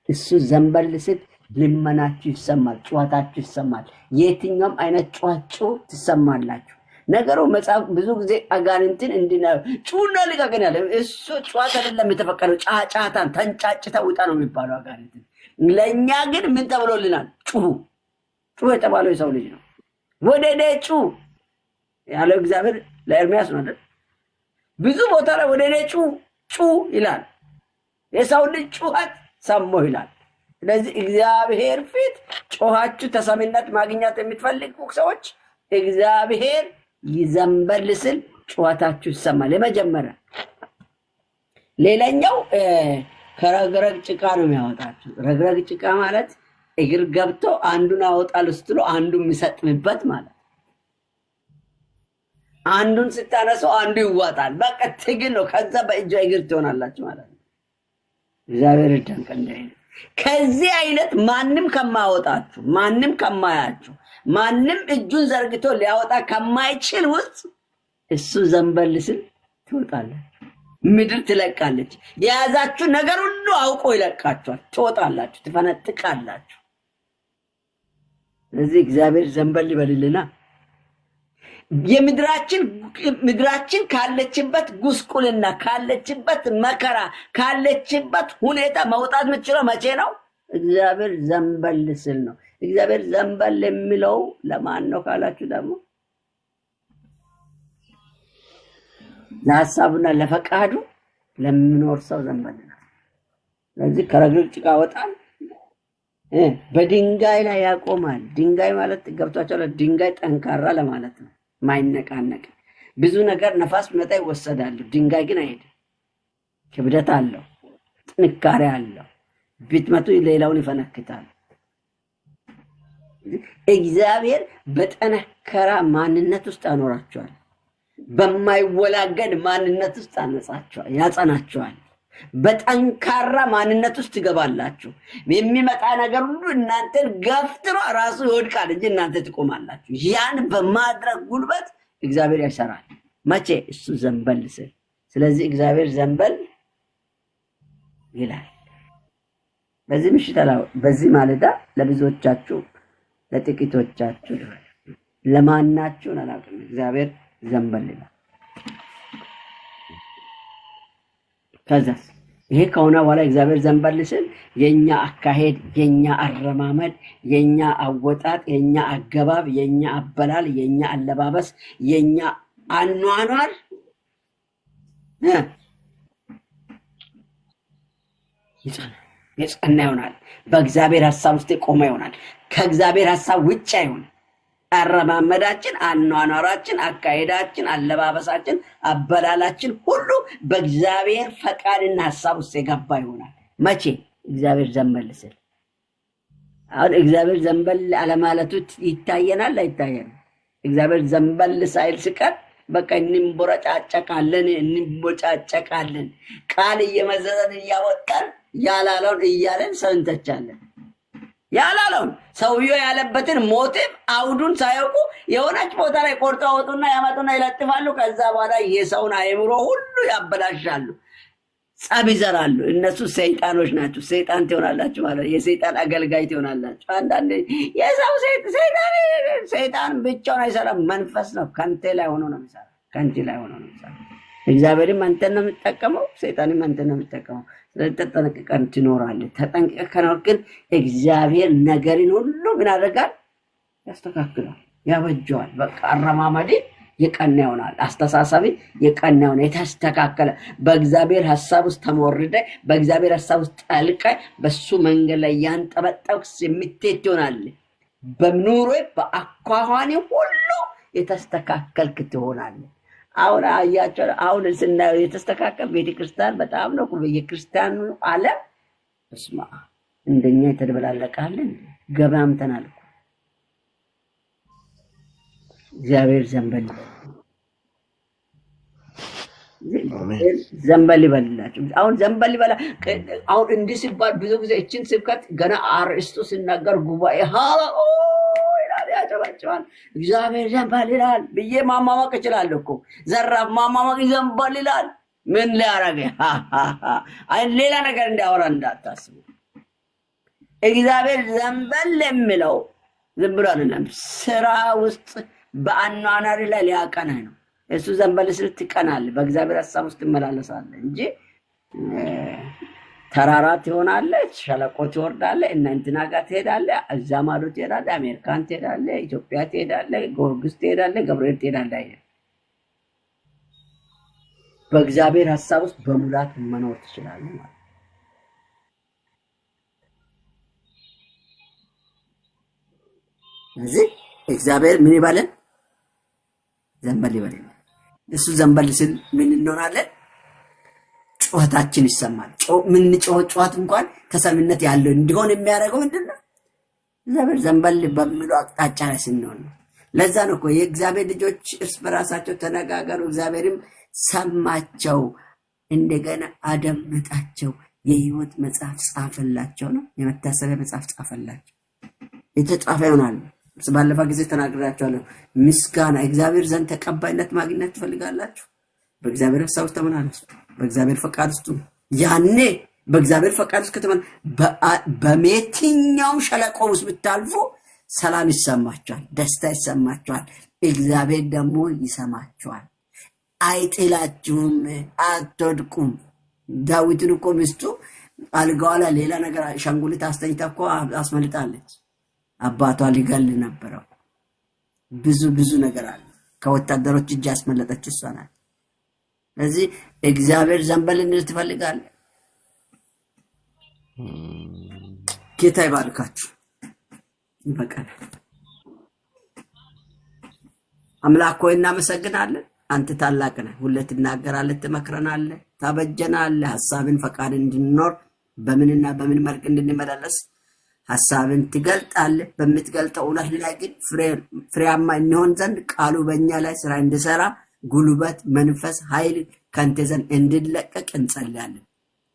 S2: እሱ ዘንበል ሲል ልመናችሁ ይሰማል፣ ጩኸታችሁ ይሰማል። የትኛውም አይነት ጩኸት ትሰማላችሁ። ነገሩ መጽሐፍ ብዙ ጊዜ አጋንንትን እንዲናዩ ጩና ልቀቀን ያለ እሱ ጩኸት አይደለም የተፈቀደው፣ ጫጫታን ተንጫጭታ ውጣ ነው የሚባለው አጋንንትን። ለእኛ ግን ምን ተብሎልናል? ጩሁ የተባለው የሰው ልጅ ነው። ወደ እኔ ጩሁ ያለው እግዚአብሔር ለኤርሚያስ ነው አይደል? ብዙ ቦታ ላይ ወደ እኔ ጩሁ ይላል። የሰው ልጅ ጩኸት ሰማሁ ይላል። ስለዚህ እግዚአብሔር ፊት ጮኻችሁ ተሰሚነት ማግኘት የምትፈልጉ ሰዎች እግዚአብሔር ይዘንበል ስል ጮኻታችሁ ይሰማል። የመጀመሪያ ሌላኛው ከረግረግ ጭቃ ነው የሚያወጣችሁ። ረግረግ ጭቃ ማለት እግር ገብቶ አንዱን አወጣል ስትሉ አንዱን የሚሰጥምበት ማለት። አንዱን ስታነሳው አንዱ ይዋጣል። በቃ ትግል ነው። ከዛ በእጅ እግር ትሆናላችሁ ማለት ነው። እግዚአብሔር ይደንቅ እንደዚህ። ከዚህ አይነት ማንም ከማያወጣችሁ፣ ማንም ከማያችሁ፣ ማንም እጁን ዘርግቶ ሊያወጣ ከማይችል ውስጥ እሱ ዘንበል ሲል ትወጣላችሁ። ምድር ትለቃለች። የያዛችሁ ነገር ሁሉ አውቆ ይለቃችኋል። ትወጣላችሁ፣ ትፈነጥቃላችሁ። ስለዚህ እግዚአብሔር ዘንበል ይበልልና ምድራችን ካለችበት ጉስቁልና፣ ካለችበት መከራ፣ ካለችበት ሁኔታ መውጣት የምትችለው መቼ ነው? እግዚአብሔር ዘንበል ስል ነው። እግዚአብሔር ዘንበል የሚለው ለማን ነው ካላችሁ ደግሞ ለሐሳቡና ለፈቃዱ ለሚኖር ሰው ዘንበል ነው። ስለዚህ ከረግረግ ጭቃ ወጣል፣ በድንጋይ ላይ ያቆማል። ድንጋይ ማለት ገብቷችኋል? ድንጋይ ጠንካራ ለማለት ነው፣ ማይነቃነቅ። ብዙ ነገር ነፋስ መጣ ይወሰዳል። ድንጋይ ግን አይሄድም። ክብደት አለው፣ ጥንካሬ አለው። ቢትመቱ ሌላውን ይፈነክታል። እግዚአብሔር በጠነከራ ማንነት ውስጥ አኖራቸዋል። በማይወላገድ ማንነት ውስጥ ያጸናቸዋል። በጠንካራ ማንነት ውስጥ ትገባላችሁ። የሚመጣ ነገር ሁሉ እናንተን ገፍትሮ ራሱ ይወድቃል እንጂ እናንተ ትቆማላችሁ። ያን በማድረግ ጉልበት እግዚአብሔር ያሰራል። መቼ? እሱ ዘንበል ሲል። ስለዚህ እግዚአብሔር ዘንበል ይላል። በዚህ ምሽት በዚህ ማለዳ ለብዙዎቻችሁ ለጥቂቶቻችሁ ለማናችሁ አላውቅም እግዚአብሔር ዘንበል ይላል። ከዛስ ይሄ ከሆነ በኋላ እግዚአብሔር ዘንበል ሲል የኛ አካሄድ፣ የኛ አረማመድ፣ የኛ አወጣጥ፣ የኛ አገባብ፣ የኛ አበላል፣ የኛ አለባበስ፣ የኛ አኗኗር የጸና ይሆናል። በእግዚአብሔር ሐሳብ ውስጥ የቆመ ይሆናል። ከእግዚአብሔር ሐሳብ ውጭ አይሆንም። አረማመዳችን፣ አኗኗራችን፣ አካሄዳችን፣ አለባበሳችን፣ አበላላችን ሁሉ በእግዚአብሔር ፈቃድና ሐሳብ ውስጥ የገባ ይሆናል። መቼ? እግዚአብሔር ዘንበል ሲል። አሁን እግዚአብሔር ዘንበል አለማለቱ ይታየናል አይታየንም? እግዚአብሔር ዘንበል ሳይል ሲቀር በቃ እንቦጫጨቃለን። ቃል እየመዘዘን እያወጣን ያላለውን እያለን ሰው እንተቻለን። ያላለውን ሰውየው ያለበትን ሞቲቭ አውዱን ሳያውቁ የሆነች ቦታ ላይ ቆርጦ አወጡና ያመጡና ይለጥፋሉ። ከዛ በኋላ የሰውን አእምሮ ሁሉ ያበላሻሉ፣ ጸብ ይዘራሉ። እነሱ ሰይጣኖች ናቸው። ሰይጣን ትሆናላችሁ ማለት ነው። የሰይጣን አገልጋይ ትሆናላችሁ። አንዳንዴ የሰው ሰይጣን ብቻውን አይሰራም። መንፈስ ነው። ከንቴ ላይ ሆኖ ነው የሚሰራ። ከንቴ ላይ ሆኖ ነው የሚሰራ። እግዚአብሔርም አንተን ነው የሚጠቀመው፣ ሰይጣንም አንተን ነው የሚጠቀመው። ስለዚህ ተጠንቅቀን ትኖራለህ። ተጠንቅቀህ ከኖርክ ግን እግዚአብሔር ነገርን ሁሉ ምን ያደርጋል? ያስተካክላል፣ ያበጀዋል። በቃ አረማመዴ የቀና ይሆናል። አስተሳሰቤ የቀና ይሆናል። የተስተካከለ በእግዚአብሔር ሐሳብ ውስጥ ተሞርደ፣ በእግዚአብሔር ሐሳብ ውስጥ ጠልቀ፣ በሱ መንገድ ላይ ያንጠበጠብክ የምትሄድ ትሆናለህ። በኑሮዬ በአኳኋኔ ሁሉ የተስተካከልክ ትሆናለህ። አሁን አያቸው። አሁን ስናየው የተስተካከለ ቤተክርስቲያን በጣም ነው። የክርስቲያኑ ዓለም እስማ እንደኛ የተደበላለቃለን ገባምተናል። እግዚአብሔር ዘንበል ይበልላችሁ። አሁን ዘንበል ይበላ። አሁን እንዲህ ሲባል ብዙ ጊዜ እችን ስብከት ገና አርእስቱ ሲናገር ጉባኤ ያጨባጭባል። እግዚአብሔር ዘንበል ይላል ብዬ ማማማቅ እችላለሁ እኮ። ዘራፍ ማማማቅ ዘንበል ይላል። ምን ሊያረግ? አይ ሌላ ነገር እንዲያወራ እንዳታስቡ። እግዚአብሔር ዘንበል የሚለው ዝም ብሎ አይደለም፣ ስራ ውስጥ በአኗኗሪ ላይ ሊያቀናህ ነው። እሱ ዘንበል ስል ትቀናለህ፣ በእግዚአብሔር ሐሳብ ውስጥ ትመላለሳለህ እንጂ ተራራ ትሆናለህ፣ ሸለቆ ትወርዳለህ፣ እና እንትና ጋር ትሄዳለህ፣ እዛ ማዶ ትሄዳለህ፣ አሜሪካን ትሄዳለህ፣ ኢትዮጵያ ትሄዳለህ፣ ጊዮርጊስ ትሄዳለህ፣ ገብርኤል ትሄዳለህ። በእግዚአብሔር ሐሳብ ውስጥ በሙላት መኖር ትችላለህ ማለት ስለዚህ እግዚአብሔር ምን ይባለን? ዘንበል ይበለን። እሱ ዘንበል ሲል ምን እንሆናለን? ጩኸታችን ይሰማል። ምን ጩኸት እንኳን ተሰሚነት ያለው እንዲሆን የሚያደርገው ምንድነው? እግዚአብሔር ዘንበል በሚለው አቅጣጫ ላይ ስንሆን ነው። ለዛ ነው እኮ የእግዚአብሔር ልጆች እርስ በራሳቸው ተነጋገሩ፣ እግዚአብሔርም ሰማቸው፣ እንደገና አደመጣቸው፣ የሕይወት መጽሐፍ ጻፈላቸው ነው። የመታሰቢያ መጽሐፍ ጻፈላቸው። የተጻፈ ይሆናል። ባለፈው ጊዜ ተናግራችኋለሁ። ምስጋና እግዚአብሔር ዘንድ ተቀባይነት ማግኘት ትፈልጋላችሁ? በእግዚአብሔር ሐሳብ ውስጥ ተመላለሱ። በእግዚአብሔር ፈቃድ ውስጥ ያኔ በእግዚአብሔር ፈቃድ ውስጥ ከተመን በየትኛውም ሸለቆ ውስጥ ብታልፉ ሰላም ይሰማችኋል፣ ደስታ ይሰማችኋል። እግዚአብሔር ደግሞ ይሰማችኋል። አይጥላችሁም፣ አትወድቁም። ዳዊትን እኮ ሚስቱ አልጋዋ ላይ ሌላ ነገር ሻንጉሊት አስተኝታ እኮ አስመልጣለች። አባቷ ሊገል ነበረው። ብዙ ነገር አለ። ከወታደሮች እጅ ያስመለጠች እሷ ናት። ስለዚህ እግዚአብሔር ዘንበል እንድል ትፈልጋለህ? ጌታ ይባርካችሁ። ይበቃል። አምላክ ሆይ እናመሰግናለን። አንተ ታላቅ ነህ። ሁሌ ትናገራለህ፣ ትመክረናለህ፣ ታበጀናለህ። ሐሳብን ፈቃድ እንድንኖር በምንና በምን መልክ እንድንመላለስ ሐሳብን ትገልጣለህ። በምትገልጠው እውነት ላይ ግን ፍሬያማ እንሆን ዘንድ ቃሉ በእኛ ላይ ስራ እንዲሰራ ጉልበት፣ መንፈስ፣ ኃይል ካንተ ዘንድ እንድለቀቅ እንጸልያለን።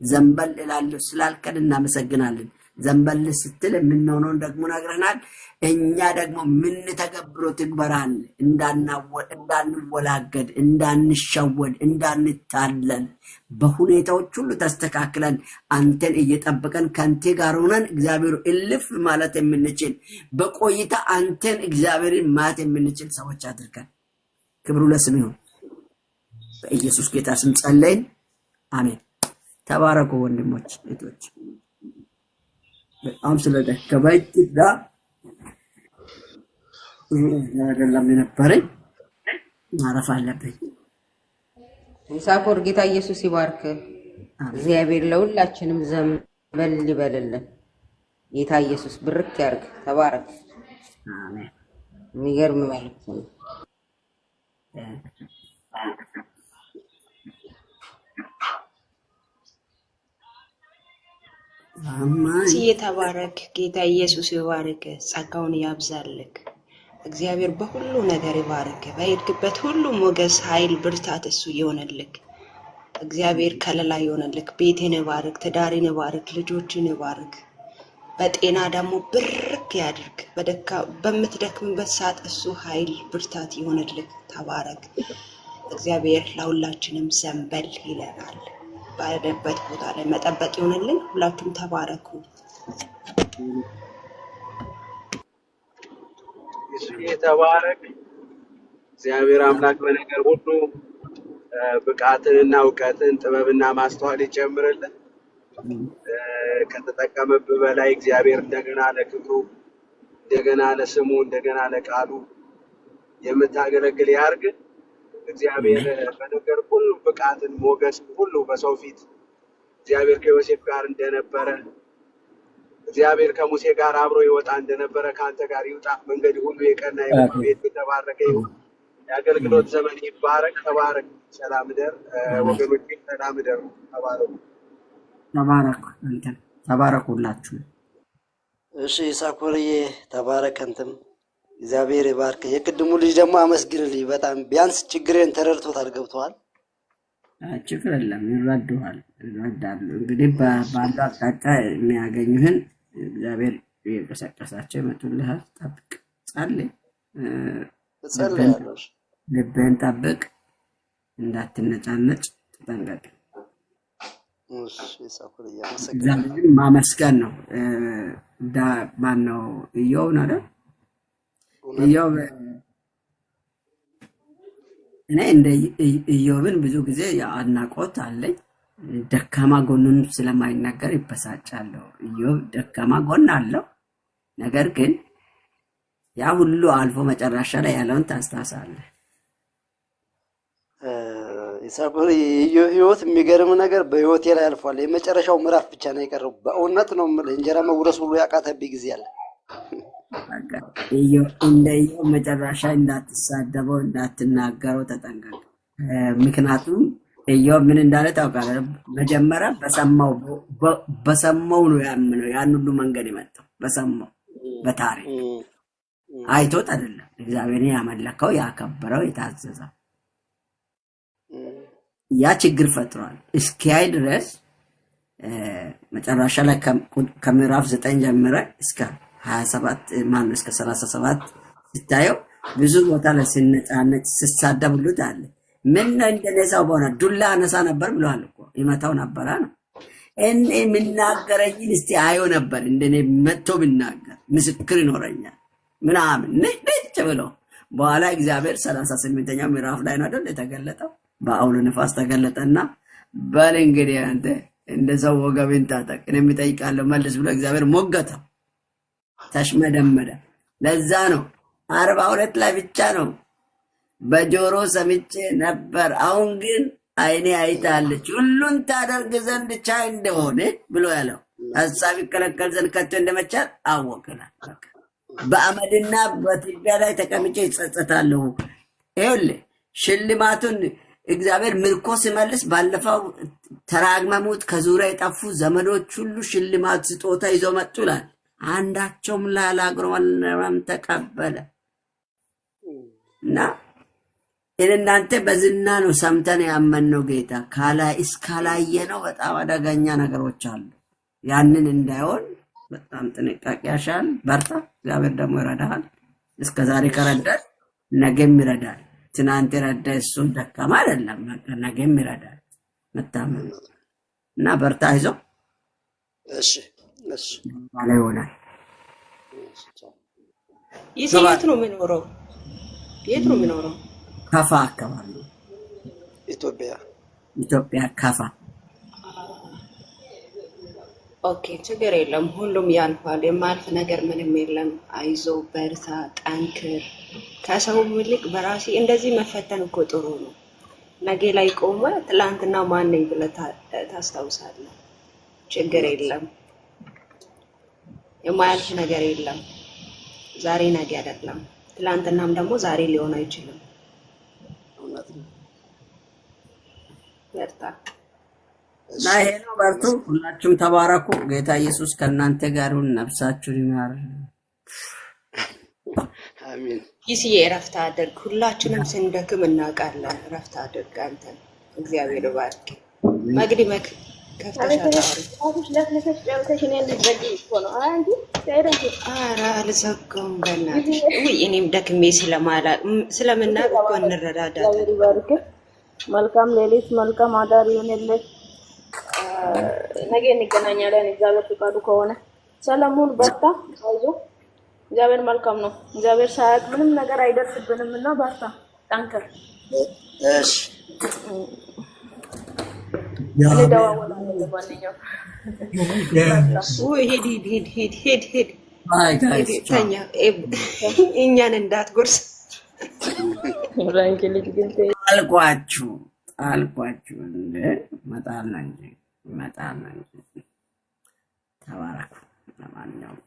S2: ዘንበል እላለሁ ስላልከን እናመሰግናለን። ዘንበል ስትል የምንሆነውን ደግሞ ነግረናል። እኛ ደግሞ ምን ተገብሮ ትግበራል እንዳንወላገድ፣ እንዳንሸወድ፣ እንዳንታለል በሁኔታዎች ሁሉ ተስተካክለን አንተን እየጠበቀን ከአንተ ጋር ሆነን እግዚአብሔር እልፍ ማለት የምንችል በቆይታ አንተን እግዚአብሔርን ማየት የምንችል ሰዎች አድርገን። ክብሩ ለስም ይሁን። በኢየሱስ ጌታ ስም ጸለይን። አሜን። ተባረኩ ወንድሞች እህቶች። በጣም ስለደከመኝ እና አይደለም የነበረኝ ማረፍ አለብኝ።
S9: ይሳኮር ጌታ ኢየሱስ ይባርክ። እግዚአብሔር ለሁላችንም ዘንበል ይበልልን። ጌታ ኢየሱስ ብርክ ያርግ። ተባረክ።
S2: አሜን።
S9: የሚገርም መልእክት ነው።
S6: የተባረክ ጌታ ኢየሱስ ይባርክ። ጸጋውን ያብዛልክ። እግዚአብሔር በሁሉ ነገር ይባርክ። በሄድክበት ሁሉ ሞገስ፣ ኃይል፣ ብርታት እሱ ይሆንልክ። እግዚአብሔር ከለላ ይሆንልክ። ቤትን ይባርክ፣ ትዳርን ይባርክ፣ ልጆችን ይባርክ። በጤና ደግሞ ብርክ ያድርግ። በምትደክምበት ሰዓት እሱ ኃይል፣ ብርታት ይሆንልክ። ተባረክ። እግዚአብሔር ለሁላችንም ዘንበል ይለናል። ባለበት ቦታ ላይ መጠበቅ ይሆንልን። ሁላችሁም ተባረኩ።
S8: ተባረክ። እግዚአብሔር አምላክ በነገር ሁሉ ብቃትንና እውቀትን ጥበብና ማስተዋል ይጨምርልን። ከተጠቀመብህ በላይ እግዚአብሔር እንደገና ለክብሩ፣ እንደገና ለስሙ፣ እንደገና ለቃሉ የምታገለግል ያርግ። እግዚአብሔር በነገር ሁሉ ብቃትን፣ ሞገስ ሁሉ በሰው ፊት እግዚአብሔር ከዮሴፍ ጋር እንደነበረ፣ እግዚአብሔር ከሙሴ ጋር አብሮ ይወጣ እንደነበረ ከአንተ ጋር ይውጣ። መንገድ ሁሉ የቀና ይሁን። ቤት የተባረከ ይሁን። የአገልግሎት ዘመን ይባረክ። ተባረክ። ሰላም እደር ወገኖች፣ ሰላም እደር። ተባረኩ።
S2: ተባረኩ። አንተም ተባረኩላችሁ።
S5: እሺ ይሳኮርዬ ተባረክ። አንተም እግዚአብሔር ይባርክ። የቅድሙ ልጅ ደግሞ አመስግንልኝ። በጣም ቢያንስ ችግሬን ተረድቶታል፣ ገብቷል።
S2: ችግር የለም፣ ይረዳዋል፣ ይረዳሉ። እንግዲህ ባለው አቅጣጫ የሚያገኙህን እግዚአብሔር የቀሰቀሳቸው ይመጡልሃል። ጠብቅ፣ ጸልይ፣ ልብህን ጠብቅ፣ እንዳትነጫነጭ ተጠንቀቅ። እግዚአብሔርን ማመስገን ነው። ማነው ኢዮብ ነው አይደል? ኢዮብ እኔ እንደ ኢዮብን ብዙ ጊዜ አድናቆት አለኝ። ደካማ ጎኑን ስለማይናገር ይበሳጫለሁ። ኢዮብ ደካማ ጎን አለው። ነገር ግን ያ ሁሉ አልፎ መጨረሻ ላይ ያለውን ታስታውሳለህ።
S5: ይሳኮር የኢዮብ ህይወት የሚገርም ነገር በህይወቴ ላይ አልፏል። የመጨረሻው ምዕራፍ ብቻ ነው የቀረው። በእውነት ነው የምልህ እንጀራ መጉረስ ሁሉ ያቃተብኝ ጊዜ አለ።
S2: እንደየው መጨረሻ እንዳትሳደበው እንዳትናገረው ተጠንቀቅ። ምክንያቱም ኢዮብ ምን እንዳለ ታውቃለህ? መጀመሪያ በሰማው ነው ያምነው። ያን ሁሉ መንገድ የመጣው በሰማው በታሪክ አይቶት አይደለም። እግዚአብሔርን ያመለከው ያከበረው የታዘዘው ያ ችግር ፈጥሯል። እስኪያይ ድረስ መጨረሻ ላይ ከምዕራፍ 9 ጀምረ እስከ 27 ማን እስከ 37 ሲታየው ብዙ ቦታ ላይ ሲነጫነጭ ሲሳደብሉት አለ። ምን እንደነሳው በሆነ ዱላ አነሳ ነበር ብለዋል እኮ ይመታው ነበር ነው እኔ ምናገረኝ እስቲ አዮ ነበር እንደኔ መጥቶ ብናገር ምስክር ይኖረኛል ምናምን ነጭ ብሎ በኋላ እግዚአብሔር 38ኛው ምዕራፍ ላይ ነው አይደል የተገለጠው። በአውሎ ነፋስ ተገለጠና በል እንግዲህ አንተ እንደዛው ወገብን ታጠቅ እኔ የምጠይቃለሁ መልስ ብሎ እግዚአብሔር ሞገተው ተሽመደመደ። ለዛ ነው 42 ላይ ብቻ ነው በጆሮ ሰምቼ ነበር አሁን ግን አይኔ አይታለች ሁሉን ታደርግ ዘንድ ቻይ እንደሆነ ብሎ ያለው ሐሳብ ይከለከል ዘንድ ከቶ እንደመቻል አወቀና በአመድና በትቢያ ላይ ተቀምጬ ይጸጸታለሁ። ይኸውልህ ሽልማቱን እግዚአብሔር ምርኮ ሲመልስ ባለፈው ተራግመሙት ከዙሪያ የጠፉ ዘመዶች ሁሉ ሽልማት ስጦታ ይዘው መጡ ይላል። አንዳቸውም ላላግሮም ተቀበለ እና እናንተ በዝና ነው ሰምተን ያመንነው ጌታ ካላይ እስካላየ ነው። በጣም አደገኛ ነገሮች አሉ። ያንን እንዳይሆን በጣም ጥንቃቄ ያሻል። በርታ፣ እግዚአብሔር ደግሞ ይረዳሃል። እስከዛሬ ከረዳህ ነገም ይረዳል። ትናንት ረዳ እሱ ደካማ አይደለም፣ ነገም ይረዳል። መታመን እና በርታ፣ አይዞ።
S5: እሺ እሺ
S2: ማለት ይሆናል።
S6: የት ነው የሚኖረው? የት ነው የሚኖረው?
S2: ከፋ አካባቢ ኢትዮጵያ ከፋ።
S6: ኦኬ ችግር የለም፣ ሁሉም ያልፋል። የማልፍ ነገር ምንም የለም። አይዞ በርታ፣ ጠንክር። ከሰው ይልቅ በራሴ እንደዚህ መፈተን እኮ ጥሩ ነው። ነገ ላይ ቆመ ትላንትና ማን ነኝ ብለህ ታስታውሳለህ። ችግር የለም፣ የማያልፍ ነገር የለም። ዛሬ ነገ አይደለም፣ ትላንትናም ደግሞ ዛሬ ሊሆን አይችልም። በርታ
S2: እና ይሄ ነው። በርቱ፣ ሁላችሁም ተባረኩ። ጌታ ኢየሱስ ከእናንተ ጋር ይሁን። ነፍሳችሁን ይማር።
S5: አሜን።
S6: ይስዬ እረፍት አድርግ። ሁላችንም ስንደክም እናውቃለን። እረፍት አድርግ። አንተን እግዚአብሔር ባርክ። መግዲ ከፍተሻ ታውሪ ለፍለሽ ጨርሰሽ እኔ ልትዘጊ እኮ ነው አንቺ ታይረንቺ። ኧረ አልዘጋውም በእናትሽ። ውይ እኔም ደክሜ ስለምናውቅ እኮ እንረዳዳለን።
S10: መልካም ሌሊት፣ መልካም አዳር ይሁንልህ። ነገ እንገናኛለን እግዚአብሔር ፍቃዱ ከሆነ። ሰለሞን በርታ፣ አይዞህ። እግዚአብሔር መልካም ነው። እግዚአብሔር ሳያውቅ ምንም ነገር አይደርስብንም እና በርታ፣ ጠንክር።
S5: እሺ
S10: እንደዋወላለን ለማንኛውም።
S6: ውይ ሂድ ተኛ፣ እኛን እንዳትጎርስ።
S10: ራንኪ ልጅ ግን
S2: አልኳችሁ እንደ መጣና እንጂ ተባረኩ። ለማንኛውም